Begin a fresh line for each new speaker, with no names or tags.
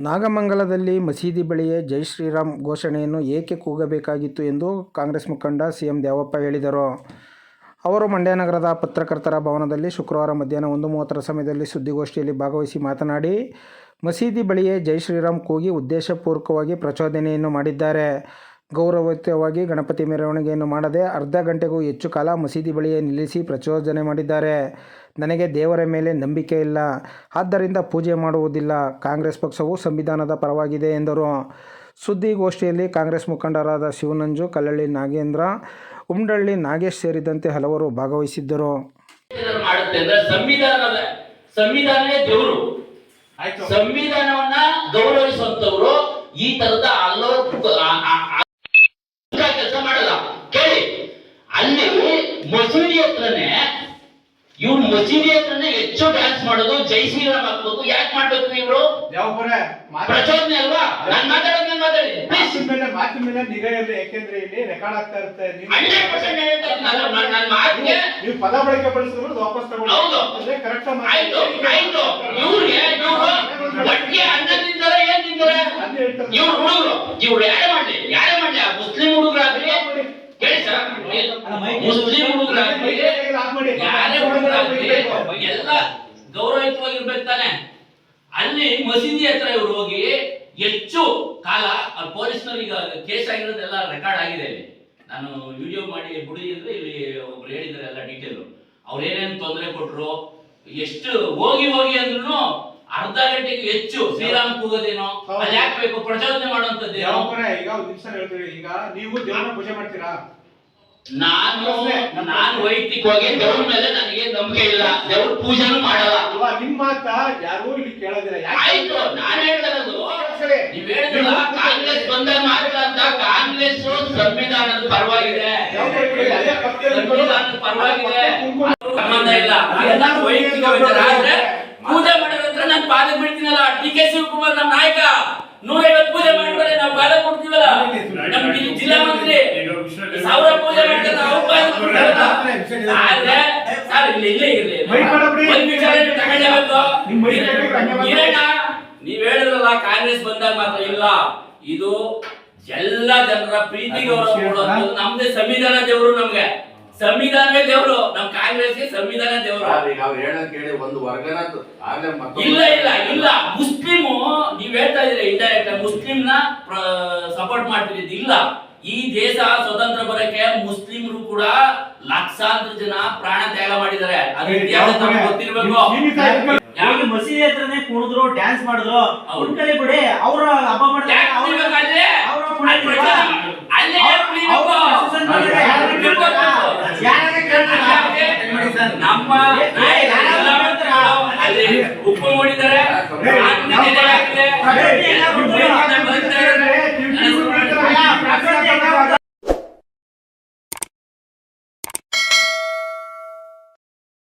ನಾಗಮಂಗಲದಲ್ಲಿ ಮಸೀದಿ ಬಳಿಯೇ ಜೈ ಶ್ರೀರಾಮ್ ಘೋಷಣೆಯನ್ನು ಏಕೆ ಕೂಗಬೇಕಾಗಿತ್ತು ಎಂದು ಕಾಂಗ್ರೆಸ್ ಮುಖಂಡ ಸಿಎಂ ದ್ಯಾವಪ್ಪ ಹೇಳಿದರು. ಅವರು ಮಂಡ್ಯ ನಗರದ ಪತ್ರಕರ್ತರ ಭವನದಲ್ಲಿ ಶುಕ್ರವಾರ ಮಧ್ಯಾಹ್ನ 1:30 ಸಮಯದಲ್ಲಿ ಸುದ್ದಿಗೋಷ್ಠಿಯಲ್ಲಿ ಭಾಗವಹಿಸಿ ಮಾತನಾಡಿ, ಮಸೀದಿ ಬಳಿಯೇ ಜೈ ಶ್ರೀರಾಮ್ ಕೂಗಿ ಉದ್ದೇಶಪೂರ್ವಕವಾಗಿ ಪ್ರಚೋದನೆಯನ್ನು ಮಾಡಿದ್ದಾರೆ. ಗೌರವಯುತವಾಗಿ ಗಣಪತಿ ಮೆರವಣಿಗೆಯನ್ನು ಮಾಡದೆ ಅರ್ಧ ಗಂಟೆಗೂ ಹೆಚ್ಚು ಕಾಲ ಮಸೀದಿ ಬಳಿಯೇ ನಿಲ್ಲಿಸಿ ಪ್ರಚೋದನೆ ಮಾಡಿದ್ದಾರೆ. ನನಗೆ ದೇವರ ಮೇಲೆ ನಂಬಿಕೆ ಇಲ್ಲ, ಆದ್ದರಿಂದ ಪೂಜೆ ಮಾಡುವುದಿಲ್ಲ. ಕಾಂಗ್ರೆಸ್ ಪಕ್ಷವು ಸಂವಿಧಾನದ ಪರವಾಗಿದೆ ಎಂದರು. ಸುದ್ದಿಗೋಷ್ಠಿಯಲ್ಲಿ ಕಾಂಗ್ರೆಸ್ ಮುಖಂಡರಾದ ಶಿವನಂಜು, ಕಲ್ಲಳ್ಳಿ ನಾಗೇಂದ್ರ, ಉಮ್ಡಳ್ಳಿ ನಾಗೇಶ್ ಸೇರಿದಂತೆ ಹಲವರು ಭಾಗವಹಿಸಿದ್ದರು.
ಸಂವಿಧಾನವೇ ದೇವರು, ಸಂವಿಧಾನವನ್ನ ಗೌರವಿಸುವಂತವರು ಈ ತರದ ಕೆಲಸ ಮಾಡಲ್ಲ. ಕೇಳಿ, ಅಲ್ಲಿ ಮಸೀದಿ ಹತ್ರನೇ ಇವ್ರು ಮಸೀದಿ ಹತ್ರನೇ ಹೆಚ್ಚು ಡ್ಯಾನ್ಸ್ ಮಾಡೋದು, ಜೈ ಶ್ರೀರಾಮ್ ಹಾಕ್ಬೇಕು. ಯಾಕೆ ಮಾಡ್ಬೇಕು ಇವ್ರು? ಪ್ರಚೋದನೆ ಅಲ್ವಾ? ನಾನು ಮಾತಾಡಿ
ಮಾತಿನ ಮೇಲೆ ನಿಗಾ ಇರಲಿ, ಯಾಕೆಂದ್ರೆ ಇಲ್ಲಿ ರೆಕಾರ್ಡ್ ಆಗ್ತಾ ಇರುತ್ತೆ. ನೀವು ಪದ ಬಳಕೆ ಪಡಿಸಿದ್ರು ವಾಪಸ್ ತಗೊಳ್ಳಿ. ಕರೆಕ್ಟ್
ಆಯ್ತು. ಇವ್ರಿಗೆ ಒಟ್ಟಿಗೆ ಅನ್ನ ತಿಂತಾರೆ, ಏನ್ ತಿಂತಾರೆ? ಇವ್ರು ಹುಡುಗರು, ಇವ್ರು ಯಾರೇ ಮಾಡ್ಲಿ ಮುಸ್ಲಿಂ ಹುಡುಗರಾಗ್ಲಿ, ಕೇಳಿ ಸರ್, ಮುಸ್ಲಿಂ ಹುಡುಗರಾಗ್ಲಿ, ಯಾರೇ ಹುಡುಗರಾಗ್ಲಿ ಎಲ್ಲ ಗೌರವಯುತವಾಗಿರ್ಬೇಕು ತಾನೆ. ಅಲ್ಲಿ ಮಸೀದಿ ಹತ್ರ ಇವ್ರು ಹೋಗಿ ಹೆಚ್ಚು ಕಾಲ ಪೊಲೀಸ್ನವ್ರು ಈಗ ಕೇಸ್ ಆಗಿರೋದೆಲ್ಲ ರೆಕಾರ್ಡ್ ಆಗಿದೆ. ಇಲ್ಲಿ ನಾನು ವಿಡಿಯೋ ಮಾಡಿ ಬಿಡಿ ಅಂದ್ರೆ ಇಲ್ಲಿ ಒಬ್ರು ಹೇಳಿದ್ದಾರೆ ಎಲ್ಲ ಡೀಟೇಲ್. ಅವ್ರು ಏನೇನು ತೊಂದರೆ ಕೊಟ್ರು, ಎಷ್ಟು ಹೋಗಿ ಅಂದ್ರೂ ಅರ್ಧ ಗಂಟೆಗೆ ಹೆಚ್ಚು ಶ್ರೀರಾಮ್ ಕೂಗೋದೇನೋ, ಅಲ್ಲಿ ಯಾಕೆ ಬೇಕು? ಪ್ರಚೋದನೆ ಮಾಡುವಂತದ್ದು.
ಈಗ ಒಂದ್ ನಿಮಿಷ ಹೇಳ್ತೀವಿ, ಈಗ ನೀವು ದೇವರನ್ನ ಪೂಜೆ ಮಾಡ್ತೀರಾ?
ನಾನು ವೈಯಕ್ತಿಕವಾಗಿ ದೇವ್ರ ಮೇಲೆ ನನಗೆ ನಂಬಿಕೆ ಇಲ್ಲ, ದೇವ್ರ ಪೂಜೆನೂ ಮಾಡಲ್ಲ.
ನಿಮ್ ಮಾತ ಯಾರು ಇಲ್ಲಿ ಕೇಳೋದಿಲ್ಲ.
ಆಯ್ತು, ನಾನು ಹೇಳ್ತಿರೋದು ನೀವ್ ಹೇಳಿದ್ರಲ್ಲ ಕಾಂಗ್ರೆಸ್ ಬಂದಾಗ ಮಾತ್ರ ಅಂತ. ಕಾಂಗ್ರೆಸ್ ಸಂವಿಧಾನದ ಪರವಾಗಿದೆ, ಸಂವಿಧಾನದ ಪರವಾಗಿದೆ, ಸಂಬಂಧ ಇಲ್ಲ. ವೈಯಕ್ತಿಕ ವಿಚಾರ ಆದ್ರೆ ಪೂಜೆ ಮಾಡೋದ್ರ ಹತ್ರ ನಾನು ಪಾದಕ್ಕೆ ಬಿಡ್ತೀನಲ್ಲ. ಡಿ ಕೆ ಶಿವಕುಮಾರ್ ನಮ್ಮ ನಾಯಕ 150 ಪೂಜೆ ಮಾಡಿದ್ರೆ ನಾವು ಪಾದ ಕೊಡ್ತೀವಲ್ಲ. ನಮ್ಮ ಜಿಲ್ಲಾ ಮಂತ್ರಿ 1000 ಪೂಜೆ ಮಾಡ್ತಾರೆ, ನಾವು ಪಾದ ಕೊಡ್ತೀವಲ್ಲ. ಆದ್ರೆ ಸರ್ ಇಲ್ಲೇ ಇರ್ಲಿ, ಒಂದ್ ವಿಚಾರ ತಗೊಂಡೇಬೇಕು. ನೀವ್ ಹೇಳಿದ್ರಲ್ಲ ಕಾಂಗ್ರೆಸ್ ಬಂದಾಗ ಮಾತ್ರ ಇಲ್ಲ, ಇದು ಎಲ್ಲ ಜನರ ಪ್ರೀತಿ ಗೌರವ ಕೊಡೋದು. ನಮ್ದೇ ಸಂವಿಧಾನ ದೇವರು, ನಮ್ಗೆ ಸಂವಿಧಾನವೇ ದೇವರು. ನಮ್ ಕಾಂಗ್ರೆಸ್ಗೆ ಸಂವಿಧಾನ ದೇವರು. ಇಲ್ಲ ಮುಸ್ಲಿಮು ನೀವ್ ಹೇಳ್ತಾ ಇದ್ರಿ ಇಂಡೈರೆಕ್ಟ್ ಮುಸ್ಲಿಂನ ಸಪೋರ್ಟ್ ಮಾಡ್ತಿದ್ದು. ಇಲ್ಲ, ಈ ದೇಶ ಸ್ವತಂತ್ರ ಬರಕ್ಕೆ ಮುಸ್ಲಿಮರು ಕೂಡ ಲಕ್ಷಾಂತರ ಜನ ಪ್ರಾಣ ತ್ಯಾಗ ಮಾಡಿದ್ದಾರೆ. ಅದು ಇತಿಹಾಸ ನಮ್ಗೆ ಗೊತ್ತಿರ್ಬೇಕು.
ಯಾಕೆ ಮಸೀದಿ ಹತ್ರನೇ ಕುಣಿದ್ರು, ಡ್ಯಾನ್ಸ್ ಮಾಡಿದ್ರು, ಉಳ್ಕಳಿ ಬಿಡಿ. ಅವ್ರ ಹಬ್ಬ ಮಾಡ್ತಾರೆ,